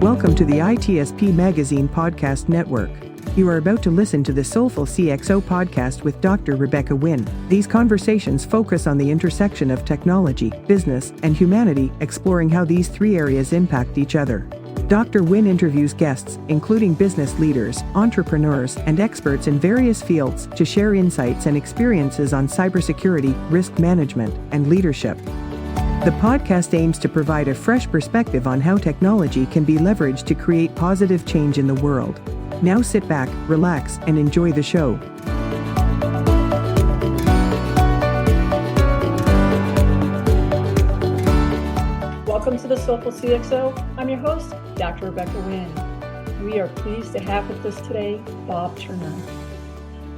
Welcome to the ITSP Magazine Podcast Network. You are about to listen to the Soulful CXO podcast with Dr. Rebecca Wynn. These conversations focus on the intersection of technology, business, and humanity, exploring how these three areas impact each other. Dr. Wynn interviews guests, including business leaders, entrepreneurs, and experts in various fields, to share insights and experiences on cybersecurity, risk management, and leadership. The podcast aims to provide a fresh perspective on how technology can be leveraged to create positive change in the world. Now sit back, relax, and enjoy the show. Welcome to the Soulful CXO. I'm your host, Dr. Rebecca Wynn. We are pleased to have with us today Bob Turner.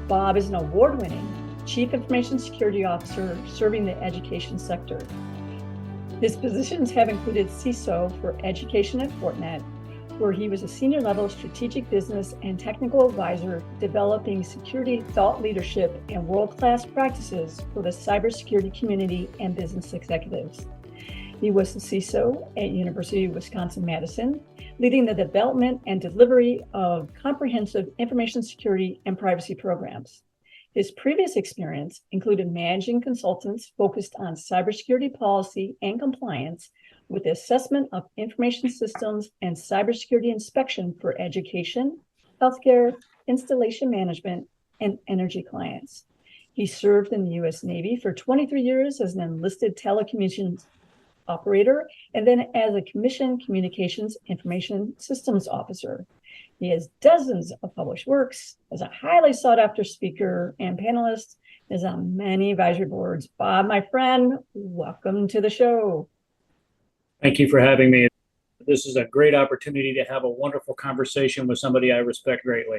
Bob is an award-winning Chief Information Security Officer serving the education sector. His positions have included CISO for Education at Fortinet, where he was a senior-level strategic business and technical advisor developing security thought leadership and world-class practices for the cybersecurity community and business executives. He was the CISO at University of Wisconsin-Madison, leading the development and delivery of comprehensive information security and privacy programs. His previous experience included managing consultants focused on cybersecurity policy and compliance with the assessment of information systems and cybersecurity inspection for education, healthcare, installation management, and energy clients. He served in the U.S. Navy for 23 years as an enlisted telecommunications operator and then as a commissioned communications information systems officer. He has dozens of published works, is a highly sought-after speaker and panelist, is on many advisory boards. Bob, my friend, welcome to the show. Thank you for having me. This is a great opportunity to have a wonderful conversation with somebody I respect greatly.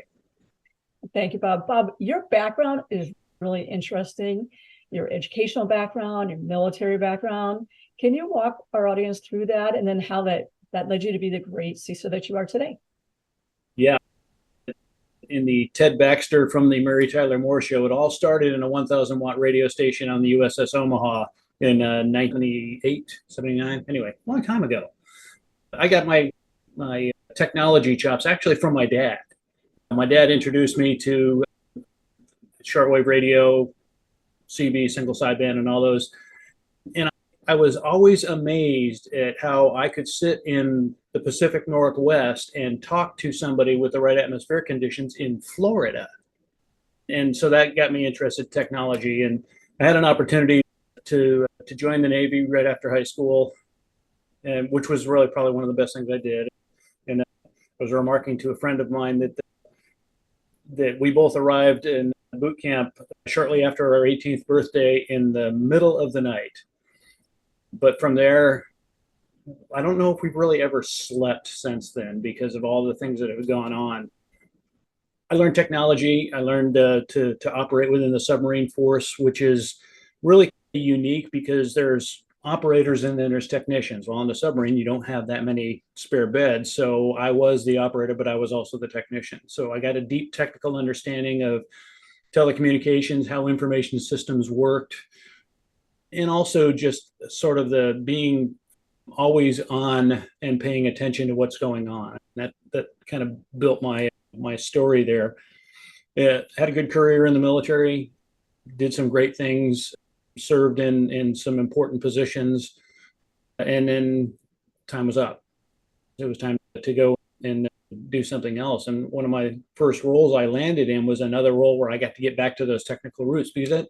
Thank you, Bob. Bob, your background is really interesting. Your educational background, your military background. Can you walk our audience through that and then how that led you to be the great CISO that you are today? Yeah. In the Ted Baxter from the Mary Tyler Moore Show, it all started in a 1,000 watt radio station on the USS Omaha in 1978, 79. Anyway, a long time ago. I got my technology chops actually from my dad. My dad introduced me to shortwave radio, CB, single sideband, and all those. And I was always amazed at how I could sit in the Pacific Northwest and talk to somebody with the right atmospheric conditions in Florida. And so that got me interested in technology. And I had an opportunity to join the Navy right after high school, and which was really probably one of the best things I did. And I was remarking to a friend of mine that we both arrived in boot camp shortly after our 18th birthday in the middle of the night. But from there, I don't know if we've really ever slept since then because of all the things that have gone on. I learned technology. I learned to operate within the submarine force, which is really unique because there's operators and then there's technicians. Well, on the submarine, you don't have that many spare beds. So I was the operator, but I was also the technician. So I got a deep technical understanding of telecommunications, how information systems worked, and also just sort of the being always on and paying attention to what's going on. That kind of built my story there. Had a good career in the military, did some great things, served in some important positions, and then time was up. It was time to go and do something else. And one of my first roles I landed in was another role where I got to get back to those technical roots, because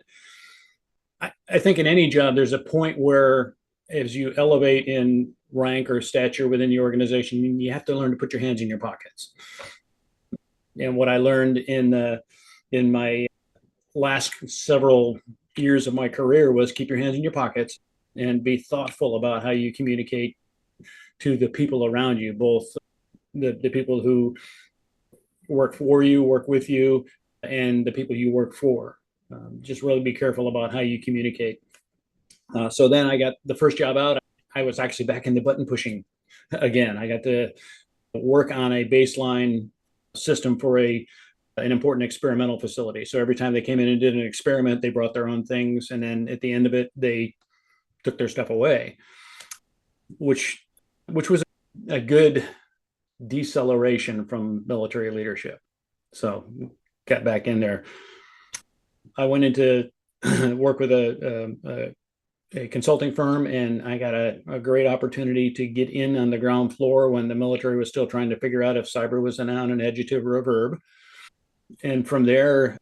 I think in any job, there's a point where as you elevate in rank or stature within the organization, you have to learn to put your hands in your pockets. And what I learned in my last several years of my career was keep your hands in your pockets and be thoughtful about how you communicate to the people around you, both the people who work for you, work with you, and the people you work for. Just really be careful about how you communicate. So then I got the first job out. I was actually back in the button pushing again. I got to work on a baseline system for an important experimental facility. So every time they came in and did an experiment, they brought their own things. And then at the end of it, they took their stuff away, which was a good deceleration from military leadership. So got back in there. I went into work with a consulting firm, and I got a great opportunity to get in on the ground floor when the military was still trying to figure out if cyber was a noun, an adjective, or a verb. And from there,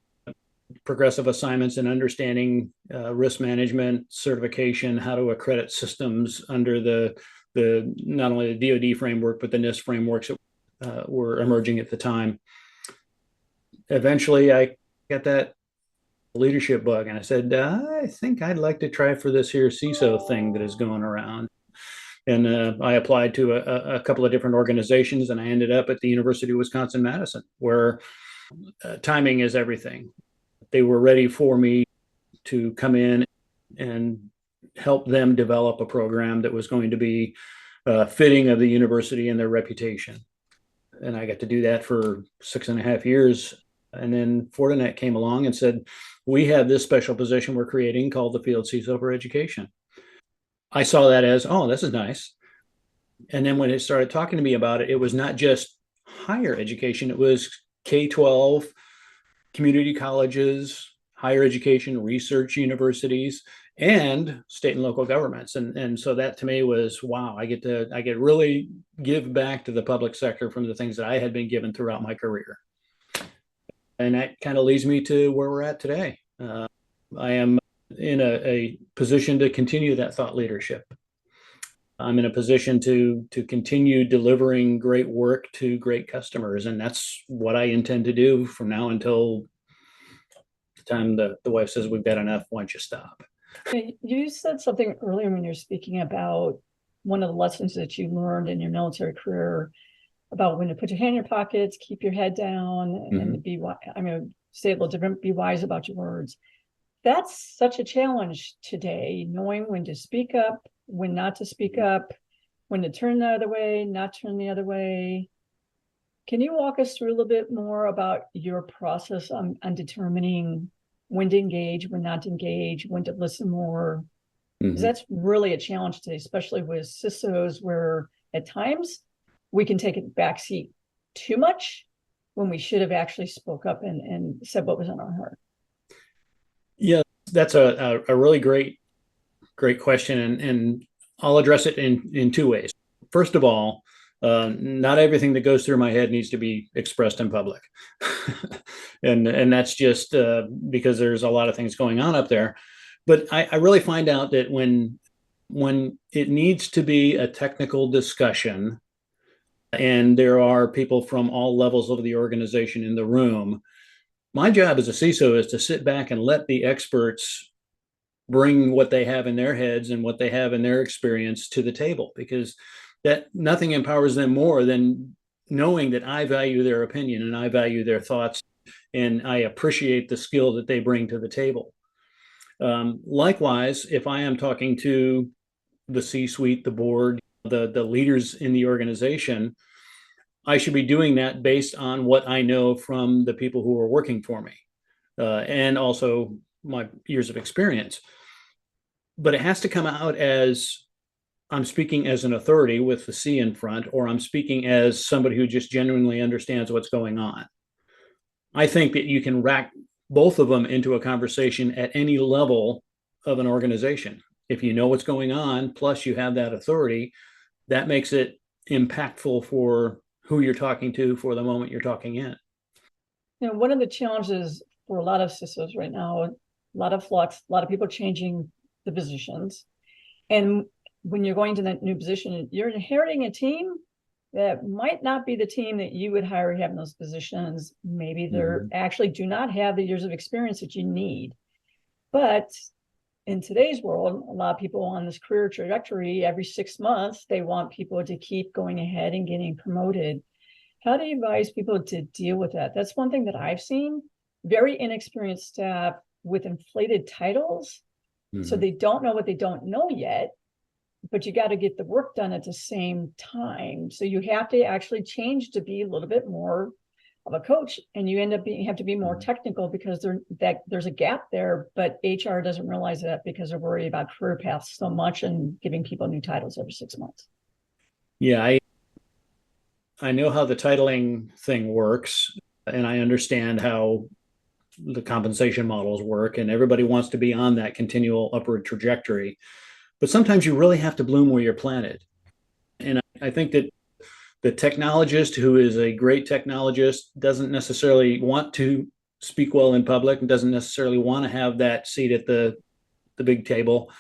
progressive assignments and understanding risk management, certification, how to accredit systems under the not only the DoD framework, but the NIST frameworks that were emerging at the time. Eventually, I got that leadership bug, and I said, I think I'd like to try for this here CISO thing that is going around. And I applied to a couple of different organizations, and I ended up at the University of Wisconsin-Madison, where timing is everything. They were ready for me to come in and help them develop a program that was going to be fitting of the university and their reputation. And I got to do that for 6.5 years. And then Fortinet came along and said, we have this special position we're creating called the Field CISO for Education. I saw that as, oh, this is nice. And then when it started talking to me about it, it was not just higher education, it was K-12, community colleges, higher education, research universities, and state and local governments. And so that to me was, wow, I get really give back to the public sector from the things that I had been given throughout my career. And that kind of leads me to where we're at today. I am in a position to continue that thought leadership. I'm in a position to continue delivering great work to great customers. And that's what I intend to do from now until the time the wife says, we've got enough, why don't you stop? You said something earlier when you're speaking about one of the lessons that you learned in your military career about when to put your hand in your pockets, keep your head down, and be, say it a little different, be wise about your words. That's such a challenge today, knowing when to speak up, when not to speak up, when to turn the other way, not turn the other way. Can you walk us through a little bit more about your process on determining when to engage, when not to engage, when to listen more? Because that's really a challenge today, especially with CISOs, where at times we can take a backseat too much when we should have actually spoke up and said what was on our heart. Yeah, that's a really great question. And I'll address it in two ways. First of all, not everything that goes through my head needs to be expressed in public. and that's just because there's a lot of things going on up there. But I really find out that when it needs to be a technical discussion, and there are people from all levels of the organization in the room, my job as a CISO is to sit back and let the experts bring what they have in their heads and what they have in their experience to the table, because that nothing empowers them more than knowing that I value their opinion and I value their thoughts, and I appreciate the skill that they bring to the table. Likewise, if I am talking to the C-suite, the board, the leaders in the organization, I should be doing that based on what I know from the people who are working for me, and also my years of experience. But it has to come out as I'm speaking as an authority with the C in front, or I'm speaking as somebody who just genuinely understands what's going on. I think that you can rack both of them into a conversation at any level of an organization. If you know what's going on, plus you have that authority, that makes it impactful for who you're talking to for the moment you're talking in. One of the challenges for a lot of CISOs right now, a lot of flux, a lot of people changing the positions. And when you're going to that new position, you're inheriting a team that might not be the team that you would hire having those positions. Maybe they're actually do not have the years of experience that you need. But in today's world, a lot of people on this career trajectory, every 6 months, they want people to keep going ahead and getting promoted. How do you advise people to deal with that? That's one thing that I've seen. Very inexperienced staff with inflated titles. So they don't know what they don't know yet, but you got to get the work done at the same time. So you have to actually change to be a little bit more of a coach, and you end up have to be more technical because there's a gap there, but HR doesn't realize that because they're worried about career paths so much and giving people new titles every 6 months. Yeah, I know how the titling thing works, and I understand how the compensation models work, and everybody wants to be on that continual upward trajectory. But sometimes you really have to bloom where you're planted. And I think that the technologist who is a great technologist doesn't necessarily want to speak well in public and doesn't necessarily want to have that seat at the big table.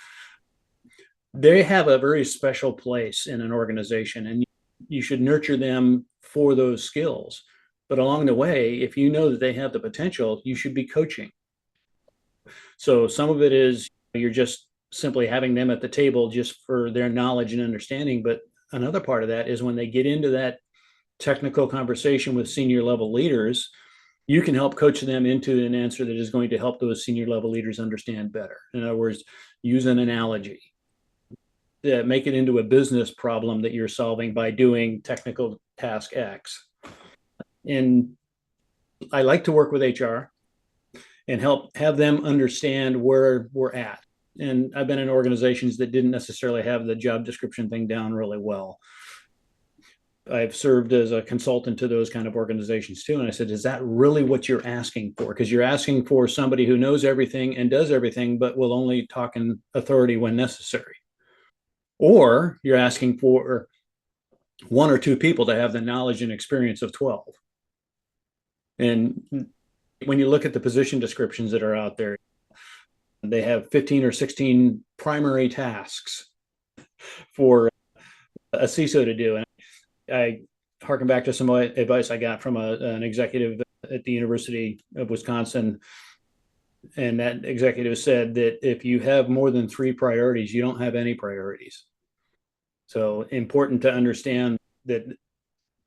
They have a very special place in an organization, and you should nurture them for those skills. But along the way, if you know that they have the potential, you should be coaching. So some of it is you're just simply having them at the table just for their knowledge and understanding. But another part of that is when they get into that technical conversation with senior level leaders, you can help coach them into an answer that is going to help those senior level leaders understand better. In other words, use an analogy. Make it into a business problem that you're solving by doing technical task X. And I like to work with HR and help have them understand where we're at. And I've been in organizations that didn't necessarily have the job description thing down really well. I've served as a consultant to those kind of organizations too. And I said, is that really what you're asking for? Because you're asking for somebody who knows everything and does everything, but will only talk in authority when necessary. Or you're asking for one or two people to have the knowledge and experience of 12. And when you look at the position descriptions that are out there, they have 15 or 16 primary tasks for a CISO to do. And I harken back to some advice I got from an executive at the University of Wisconsin. And that executive said that if you have more than 3 priorities, you don't have any priorities. So important to understand that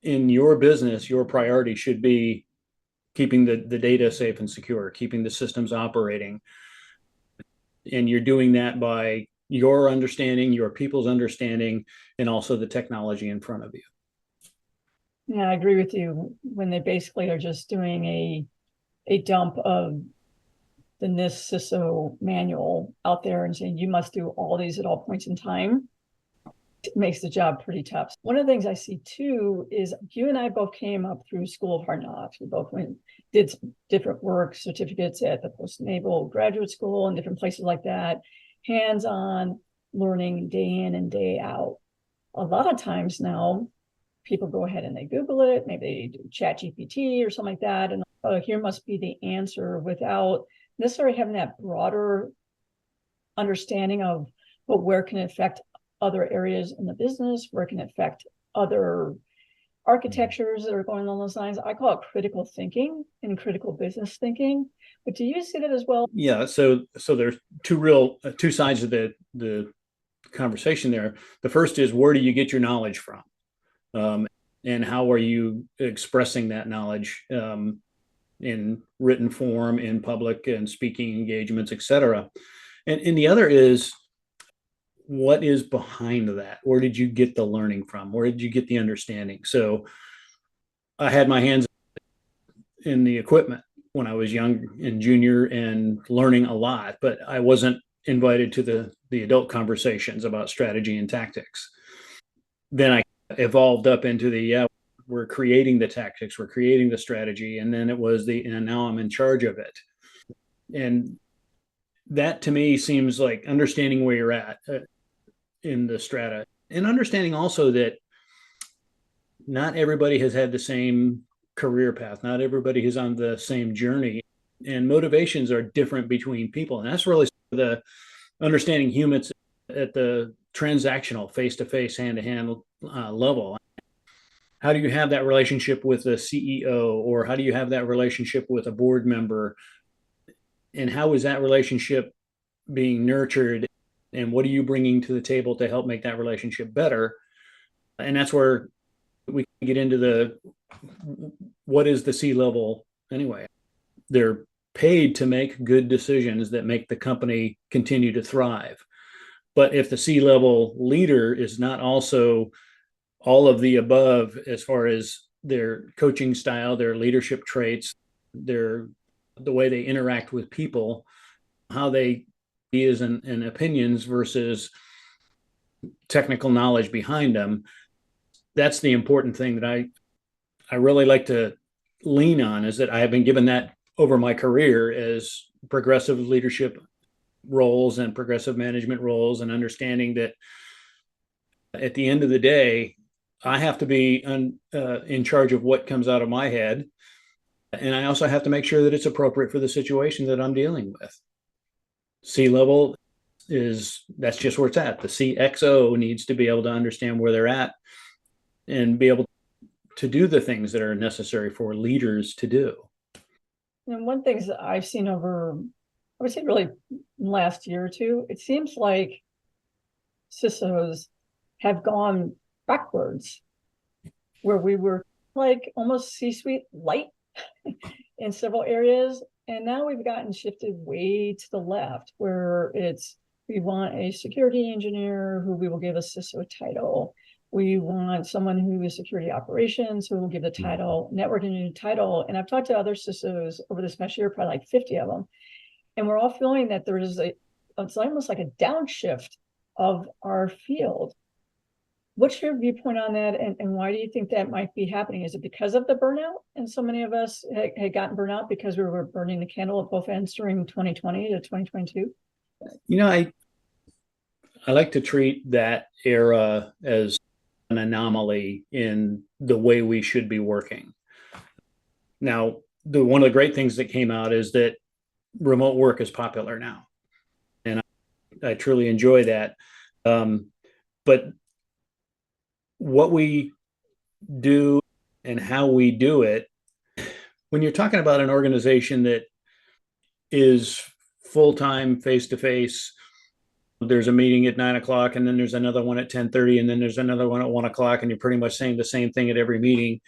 in your business, your priority should be keeping the data safe and secure, keeping the systems operating. And you're doing that by your understanding, your people's understanding, and also the technology in front of you. Yeah, I agree with you. When they basically are just doing a dump of the NIST CISO manual out there and saying, you must do all these at all points in time, it makes the job pretty tough. One of the things I see too is you and I both came up through School of Hard Knocks. We both did different work certificates at the Post-Naval Graduate School and different places like that, hands-on learning day in and day out. A lot of times now, people go ahead and they Google it, maybe they do ChatGPT or something like that, and here must be the answer without necessarily having that broader understanding of, but where can it affect other areas in the business, where can it affect other architectures that are going along those lines. I call it critical thinking and critical business thinking. But do you see that as well? Yeah. So there's two sides of the conversation there. The first is, where do you get your knowledge from? And how are you expressing that knowledge in written form, in public and speaking engagements, et cetera. And the other is, what is behind that? Where did you get the learning from? Where did you get the understanding? So I had my hands in the equipment when I was young and junior and learning a lot, but I wasn't invited to the adult conversations about strategy and tactics. Then I evolved up into we're creating the tactics, we're creating the strategy, and then it was and now I'm in charge of it. And that to me seems like understanding where you're at in the strata, and understanding also that not everybody has had the same career path, not everybody is on the same journey, and motivations are different between people. And that's really the understanding humans at the transactional, face-to-face, hand-to-hand level. How do you have that relationship with a CEO, or how do you have that relationship with a board member? And how is that relationship being nurtured? And what are you bringing to the table to help make that relationship better? And that's where we can get into what is the C-level anyway? They're paid to make good decisions that make the company continue to thrive. But if the C-level leader is not also all of the above as far as their coaching style, their leadership traits, the way they interact with people, how they ideas and opinions versus technical knowledge behind them, that's the important thing that I really like to lean on is that I have been given that over my career as progressive leadership roles and progressive management roles, and understanding that at the end of the day, I have to be in charge of what comes out of my head. And I also have to make sure that it's appropriate for the situation that I'm dealing with. C-level that's just where it's at. The CXO needs to be able to understand where they're at and be able to do the things that are necessary for leaders to do. And one thing that I've seen over, I would say really last year or two, it seems like CISOs have gone backwards, where we were like almost C-suite light in several areas. And now we've gotten shifted way to the left, where we want a security engineer who we will give a CISO title. We want someone who is security operations who will give the title, network engineer title. And I've talked to other CISOs over this past year, probably like 50 of them. And we're all feeling that there is it's almost like a downshift of our field. What's your viewpoint on that, and why do you think that might be happening? Is it because of the burnout? And so many of us had gotten burnout because we were burning the candle at both ends during 2020 to 2022? I like to treat that era as an anomaly in the way we should be working. Now, one of the great things that came out is that remote work is popular now, and I truly enjoy that. But what we do and how we do it, when you're talking about an organization that is full-time, face-to-face, there's a meeting at 9:00, and then there's another one at 10:30, and then there's another one at 1:00, and you're pretty much saying the same thing at every meeting.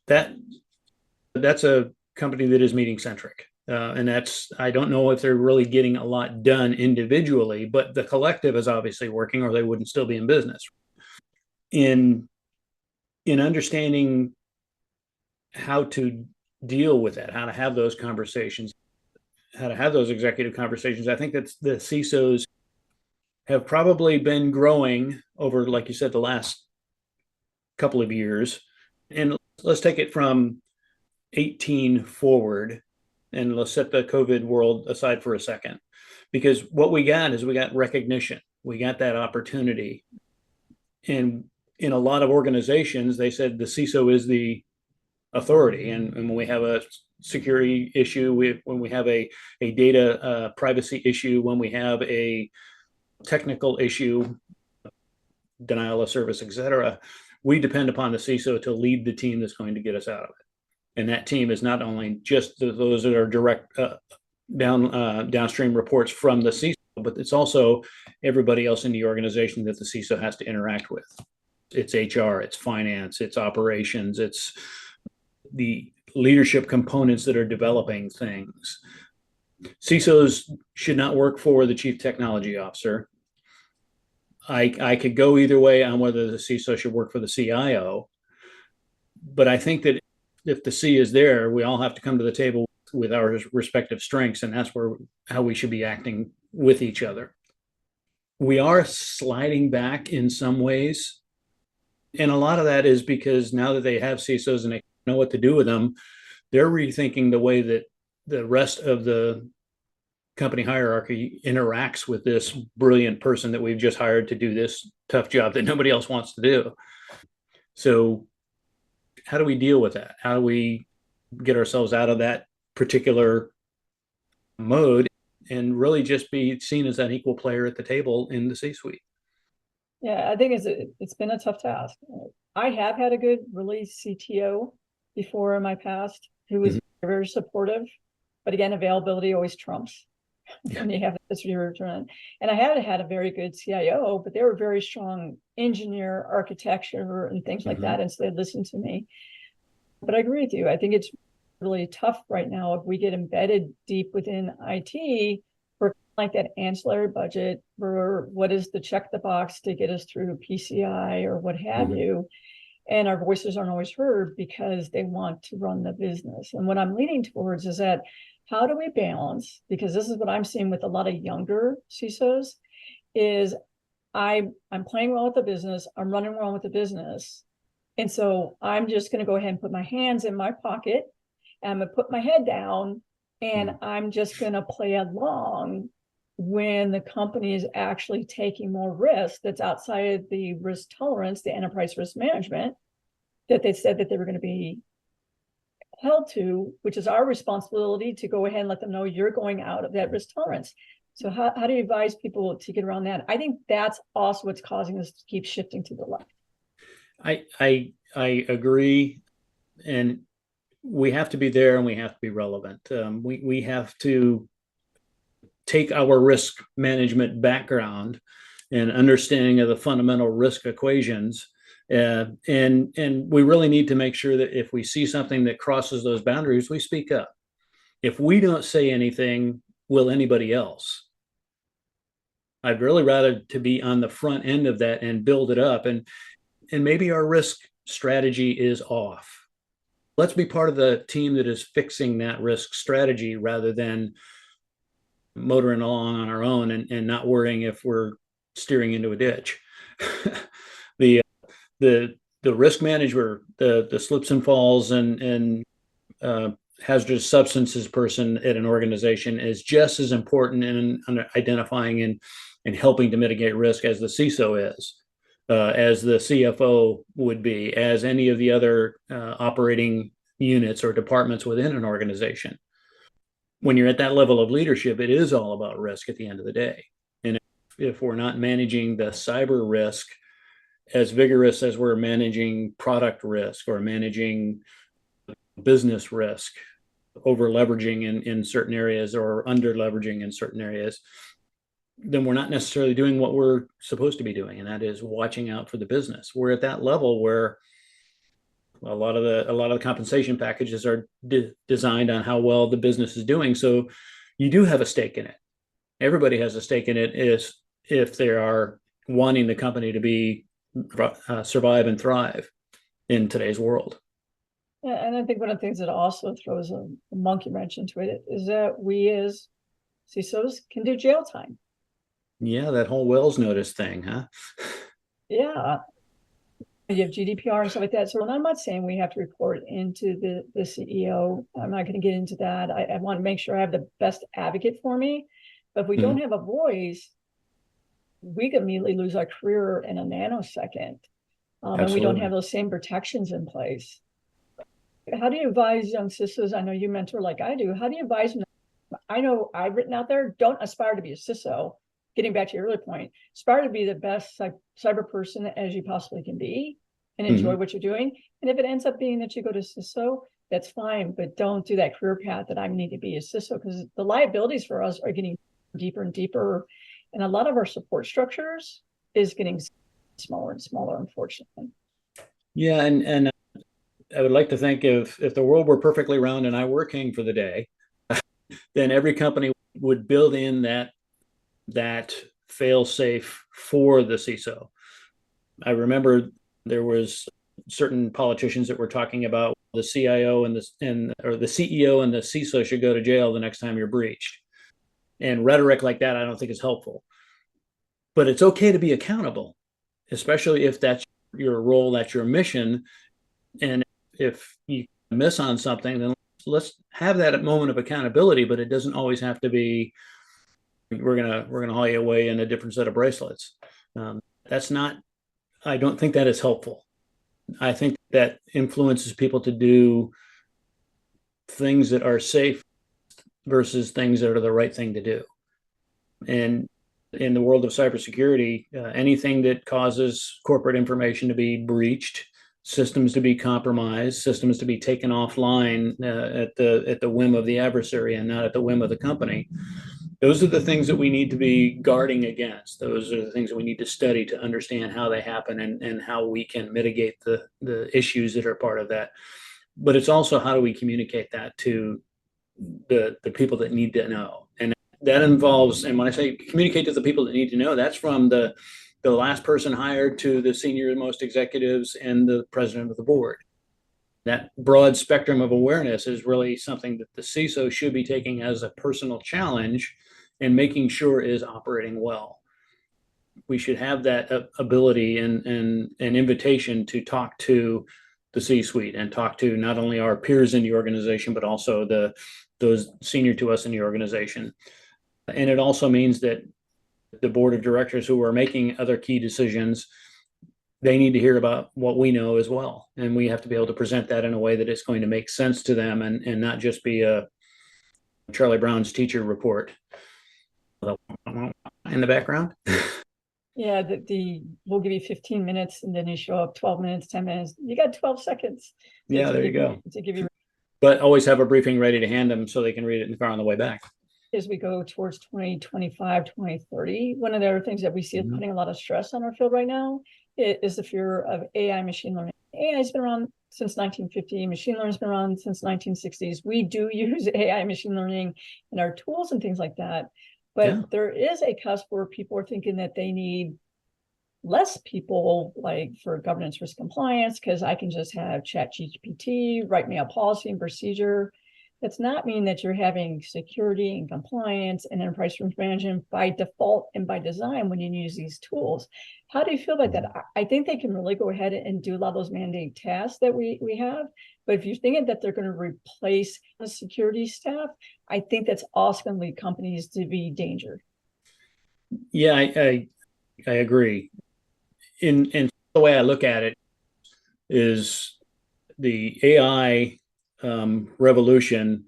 That's a company that is meeting centric. And I don't know if they're really getting a lot done individually, but the collective is obviously working, or they wouldn't still be in business. In understanding how to deal with that, how to have those conversations, how to have those executive conversations, I think that the CISOs have probably been growing over, like you said, the last couple of years. And let's take it from 18 forward, and let's set the COVID world aside for a second, because what we got recognition. We got that opportunity. And in a lot of organizations, they said the CISO is the authority. And when we have a security issue, when we have a data privacy issue, when we have a technical issue, denial of service, et cetera, we depend upon the CISO to lead the team that's going to get us out of it. And that team is not only just those that are direct downstream reports from the CISO, but it's also everybody else in the organization that the CISO has to interact with. It's HR, it's finance, it's operations, it's the leadership components that are developing things. CISOs should not work for the chief technology officer. I could go either way on whether the CISO should work for the CIO, but I think that if the C is there, we all have to come to the table with our respective strengths, and that's how we should be acting with each other. We are sliding back in some ways, and a lot of that is because now that they have CISOs and they know what to do with them, they're rethinking the way that the rest of the company hierarchy interacts with this brilliant person that we've just hired to do this tough job that nobody else wants to do. So how do we deal with that? How do we get ourselves out of that particular mode and really just be seen as an equal player at the table in the C-suite? Yeah, I think it's been a tough task. I have had a good really CTO before in my past who was very supportive, but again, availability always trumps when you have this return. And I had had a very good CIO, but they were very strong engineer, architecture, and things like that. And so they listened to me. But I agree with you. I think it's really tough right now if we get embedded deep within IT for like that ancillary budget for what is the check the box to get us through PCI or what have you. And our voices aren't always heard because they want to run the business. And what I'm leaning towards is that how do we balance, because this is what I'm seeing with a lot of younger CISOs, is I'm playing well with the business, I'm running well with the business, And so I'm just going to go ahead and put my hands in my pocket. And I'm going to put my head down and I'm just going to play along when the company is actually taking more risk that's outside of the risk tolerance, the enterprise risk management that they said that they were going to be held to, which is our responsibility to go ahead and let them know you're going out of that risk tolerance. So how do you advise people to get around that? I think that's also what's causing us to keep shifting to the left. I agree, and we have to be there and we have to be relevant. We have to take our risk management background and understanding of the fundamental risk equations. And we really need to make sure that if we see something that crosses those boundaries, we speak up. If we don't say anything, will anybody else? I'd really rather to be on the front end of that and build it up. And maybe our risk strategy is off. Let's be part of the team that is fixing that risk strategy rather than motoring along on our own and not worrying if we're steering into a ditch. the risk manager, the slips and falls and hazardous substances person at an organization is just as important in identifying and helping to mitigate risk as the CISO is, as the CFO would be, as any of the other operating units or departments within an organization. When you're at that level of leadership, it is all about risk at the end of the day. And if we're not managing the cyber risk as vigorous as we're managing product risk or managing business risk, over leveraging in certain areas or under leveraging in certain areas, then we're not necessarily doing what we're supposed to be doing, and that is watching out for the business. We're at that level where a lot of the compensation packages are designed on how well the business is doing. So you do have a stake in it. Everybody has a stake in it if they are wanting the company to be survive and thrive in today's world. Yeah, and I think one of the things that also throws a monkey wrench into it is that we as CISOs can do jail time. Yeah, that whole Wells notice thing, huh? Yeah. You have GDPR and stuff like that. So I'm not saying we have to report into the CEO. I'm not going to get into that. I want to make sure I have the best advocate for me. But if we don't have a voice, we could immediately lose our career in a nanosecond. And we don't have those same protections in place. How do you advise young CISOs? I know you mentor like I do. How do you advise them? I know I've written out there, don't aspire to be a CISO. Getting back to your earlier point, aspire to be the best cyber person as you possibly can be and enjoy what you're doing. And if it ends up being that you go to CISO, that's fine, but don't do that career path that I need to be a CISO, because the liabilities for us are getting deeper and deeper. And a lot of our support structures is getting smaller and smaller, unfortunately. Yeah, and I would like to think if the world were perfectly round and I were king for the day, then every company would build in that fail safe for the CISO. I remember there was certain politicians that were talking about the CIO or the CEO and the CISO should go to jail the next time you're breached. And rhetoric like that, I don't think is helpful. But it's okay to be accountable, especially if that's your role, that's your mission. And if you miss on something, then let's have that moment of accountability, but it doesn't always have to be, we're gonna haul you away in a different set of bracelets. That's not, I don't think that is helpful. I think that influences people to do things that are safe versus things that are the right thing to do. And in the world of cybersecurity, anything that causes corporate information to be breached, systems to be compromised, systems to be taken offline at the whim of the adversary and not at the whim of the company. Those are the things that we need to be guarding against. Those are the things that we need to study to understand how they happen and how we can mitigate the issues that are part of that. But it's also how do we communicate that to the people that need to know. And that involves, and when I say communicate to the people that need to know, that's from the last person hired to the senior most executives and the president of the board. That broad spectrum of awareness is really something that the CISO should be taking as a personal challenge and making sure is operating well. we should have that ability and an invitation to talk to the C-suite and talk to not only our peers in the organization, but also those senior to us in the organization. And it also means that the board of directors who are making other key decisions, they need to hear about what we know as well. And we have to be able to present that in a way that it's going to make sense to them and not just be a Charlie Brown's teacher report in the background. Yeah, we'll give you 15 minutes and then you show up 12 minutes, 10 minutes. You got 12 seconds. Yeah, there you go. To give you. But always have a briefing ready to hand them so they can read it in the car on the way back. As we go towards 2025, 2030, one of the other things that we see is putting a lot of stress on our field right now is the fear of AI machine learning. AI has been around since 1950. Machine learning has been around since 1960s. We do use AI machine learning in our tools and things like that. But there is a cusp where people are thinking that they need less people, like for governance, risk, compliance, because I can just have ChatGPT write me a policy and procedure. That's not mean that you're having security and compliance and enterprise risk management by default and by design when you use these tools. How do you feel about that? I think they can really go ahead and do a lot of those mandated tasks that we have. But if you're thinking that they're going to replace the security staff, I think that's also going to lead companies to be danger. Yeah, I agree. And the way I look at it is the AI revolution.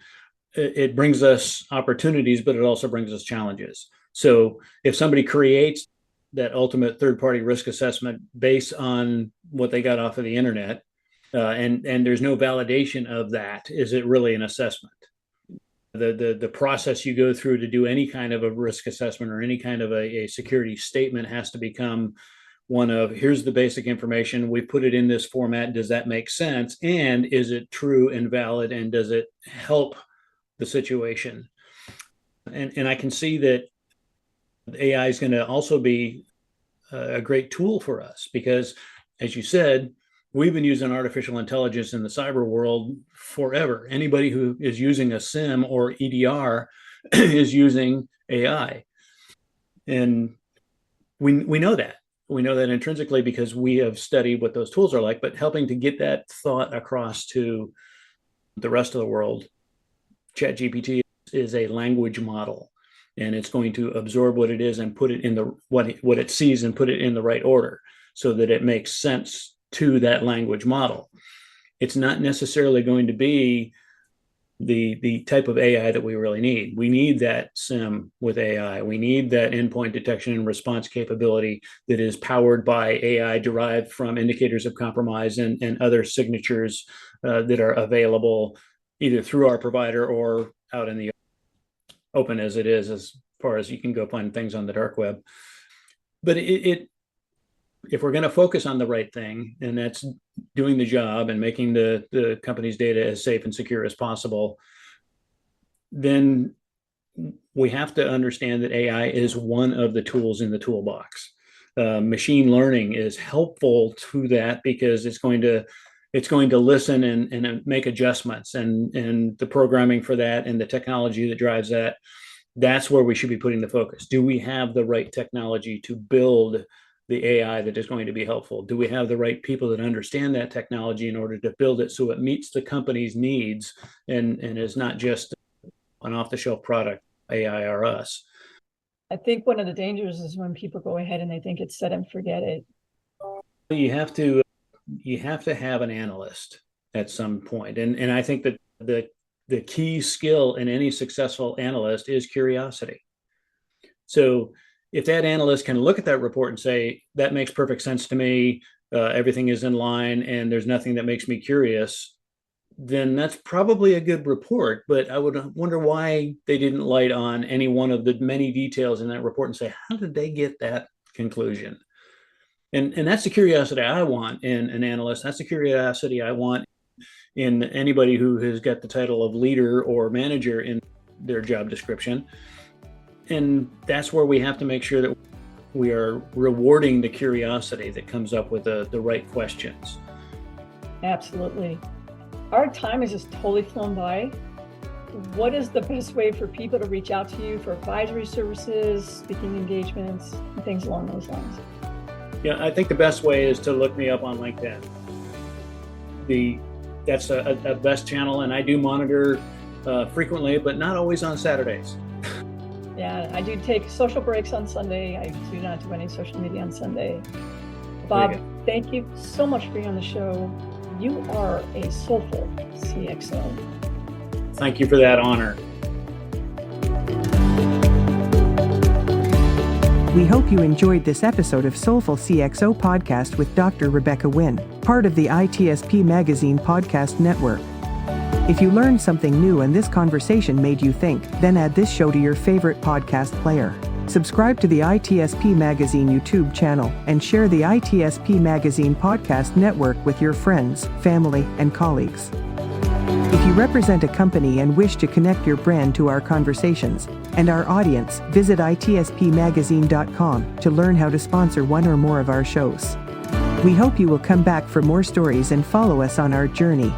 It brings us opportunities, but it also brings us challenges. So if somebody creates that ultimate third-party risk assessment based on what they got off of the internet, and there's no validation of that, is it really an assessment? The process you go through to do any kind of a risk assessment or any kind of a security statement has to become one of, here's the basic information, we put it in this format, does that make sense? And is it true and valid? And does it help the situation? And I can see that AI is going to also be a great tool for us because, as you said, we've been using artificial intelligence in the cyber world forever. Anybody who is using a SIM or EDR is using AI. And we know that. We know that intrinsically because we have studied what those tools are like, but helping to get that thought across to the rest of the world, ChatGPT is a language model, and it's going to absorb what it is and put it in what it sees and put it in the right order so that it makes sense to that language model. It's not necessarily going to be the type of AI that we really need. We need that SIM with AI. We need that endpoint detection and response capability that is powered by AI derived from indicators of compromise and other signatures that are available either through our provider or out in the open as it is, as far as you can go find things on the dark web. But if we're going to focus on the right thing, and that's doing the job and making the company's data as safe and secure as possible, then we have to understand that AI is one of the tools in the toolbox. Machine learning is helpful to that because it's going to listen and make adjustments, and the programming for that and the technology that drives that. That's where we should be putting the focus. Do we have the right technology to build the AI that is going to be helpful? Do we have the right people that understand that technology in order to build it so it meets the company's needs and is not just an off-the-shelf product, AI or us? I think one of the dangers is when people go ahead and they think it's set and forget it. You have to have an analyst at some point. And I think that the key skill in any successful analyst is curiosity. So if that analyst can look at that report and say, that makes perfect sense to me, everything is in line, and there's nothing that makes me curious, then that's probably a good report. But I would wonder why they didn't light on any one of the many details in that report and say, how did they get that conclusion? And that's the curiosity I want in an analyst. That's the curiosity I want in anybody who has got the title of leader or manager in their job description. And that's where we have to make sure that we are rewarding the curiosity that comes up with the right questions. Absolutely. Our time has just totally flown by. what is the best way for people to reach out to you for advisory services, speaking engagements, and things along those lines? Yeah, I think the best way is to look me up on LinkedIn. That's a best channel, and I do monitor frequently, but not always on Saturdays. Yeah, I do take social breaks on Sunday. I do not do any social media on Sunday. Bob, thank you so much for being on the show. You are a soulful CXO. Thank you for that honor. We hope you enjoyed this episode of Soulful CXO Podcast with Dr. Rebecca Wynn, part of the ITSP Magazine Podcast Network. If you learned something new and this conversation made you think, then add this show to your favorite podcast player. Subscribe to the ITSP Magazine YouTube channel and share the ITSP Magazine Podcast Network with your friends, family, and colleagues. If you represent a company and wish to connect your brand to our conversations and our audience, visit itspmagazine.com to learn how to sponsor one or more of our shows. We hope you will come back for more stories and follow us on our journey.